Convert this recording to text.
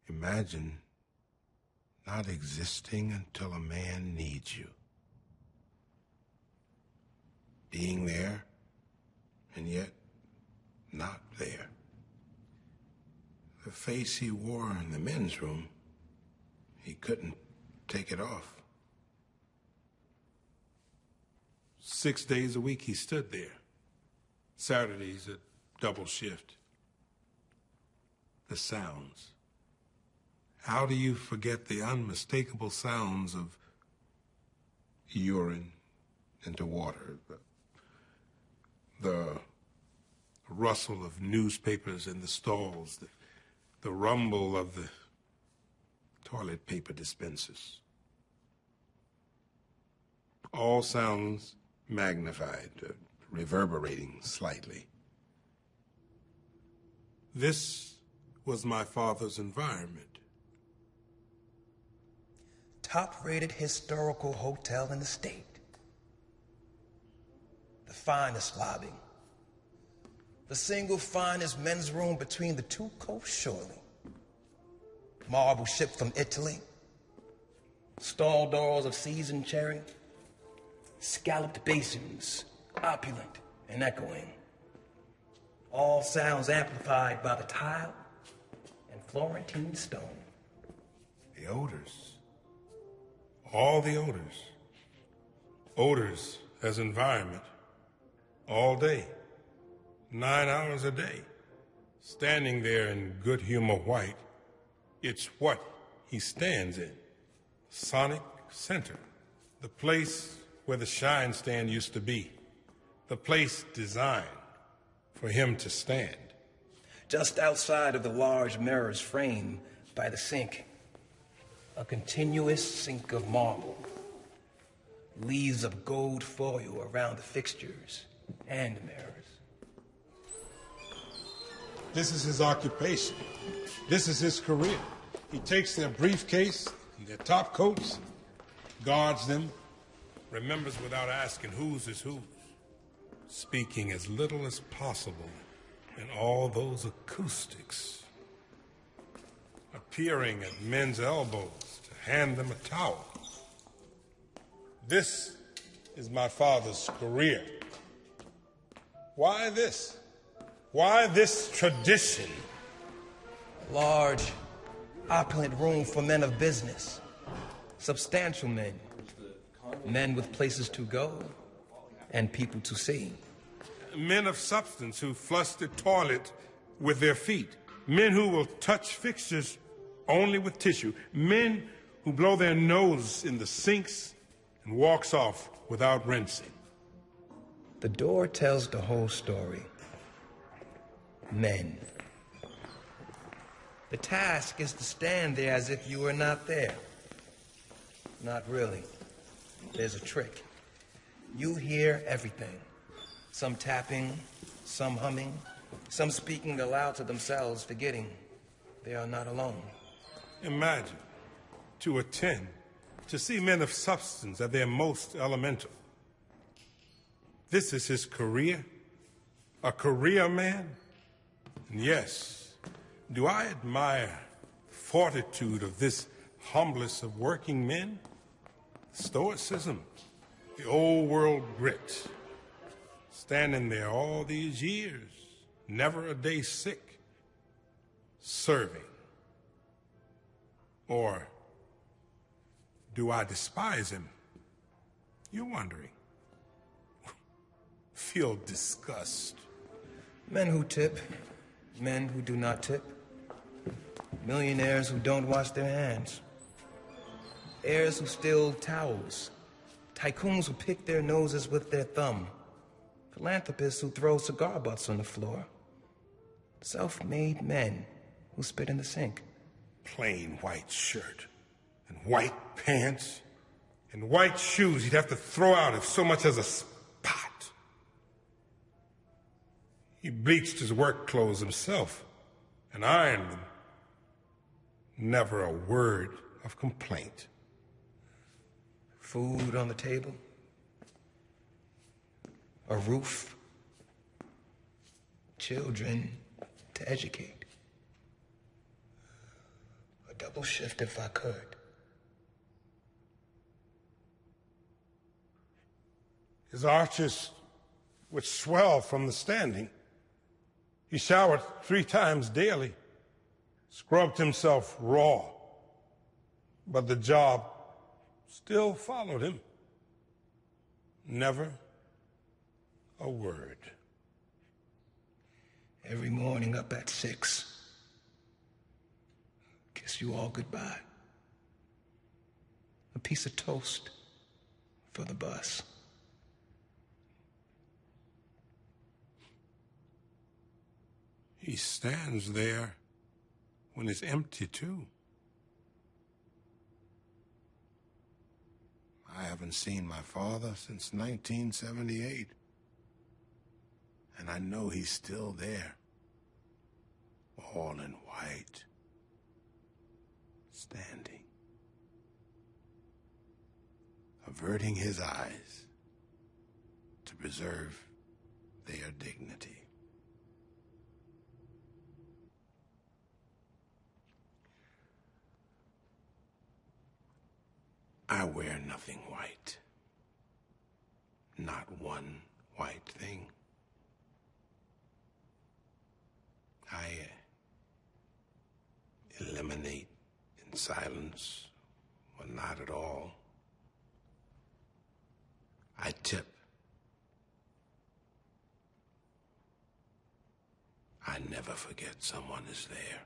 Imagine not existing until a man needs you. Being there, and yet not there. The face he wore in the men's room, he couldn't take it off. 6 days a week he stood there. Saturdays a double shift. The sounds. How do you forget the unmistakable sounds of urine into water? The rustle of newspapers in the stalls, the rumble of the toilet paper dispensers. All sounds magnified, reverberating slightly. This was my father's environment. Top-rated historical hotel in the state. The finest lobby. The single finest men's room between the two coasts, surely. Marble shipped from Italy. Stall doors of seasoned cherry. Scalloped basins, opulent and echoing. All sounds amplified by the tile and Florentine stone. The odors. All the odors. Odors as environment. All day. 9 hours a day. Standing there in good humor white. It's what he stands in. Sonic Center. The place where the shine stand used to be. The place designed for him to stand. Just outside of the large mirror's frame by the sink, a continuous sink of marble. Leaves of gold foil around the fixtures and mirrors. This is his occupation. This is his career. He takes their briefcase and their top coats, guards them, remembers without asking whose is whose, speaking as little as possible in all those acoustics, appearing at men's elbows to hand them a towel. This is my father's career. Why this? Why this tradition? A large, opulent room for men of business, substantial men, men with places to go and people to see. Men of substance who flush the toilet with their feet. Men who will touch fixtures only with tissue. Men who blow their nose in the sinks and walks off without rinsing. The door tells the whole story. Men. The task is to stand there as if you were not there. Not really. There's a trick. You hear everything. Some tapping, some humming, some speaking aloud to themselves, forgetting they are not alone. Imagine, to attend, to see men of substance at their most elemental. This is his career? A career man? And yes, do I admire fortitude of this humblest of working men? Stoicism, the old world grit. Standing there all these years, never a day sick, serving. Or do I despise him? You're wondering. Feel disgust. Men who tip, men who do not tip. Millionaires who don't wash their hands. Heirs who steal towels. Tycoons who pick their noses with their thumb. Philanthropists who throw cigar butts on the floor. Self-made men who spit in the sink. Plain white shirt and white pants and white shoes he'd have to throw out if so much as a spot. He bleached his work clothes himself and ironed them. Never a word of complaint. Food on the table. A roof. Children to educate. double shift if I could. His arches would swell from the standing. He showered 3 times daily, scrubbed himself raw, but the job still followed him. Never a word. Every morning up at 6. Kiss you all goodbye. A piece of toast for the bus. He stands there when it's empty, too. I haven't seen my father since 1978. And I know he's still there, all in white, standing, averting his eyes to preserve their dignity. I wear nothing white, not one white thing. I eliminate in silence, or not at all. I tip. I never forget someone is there.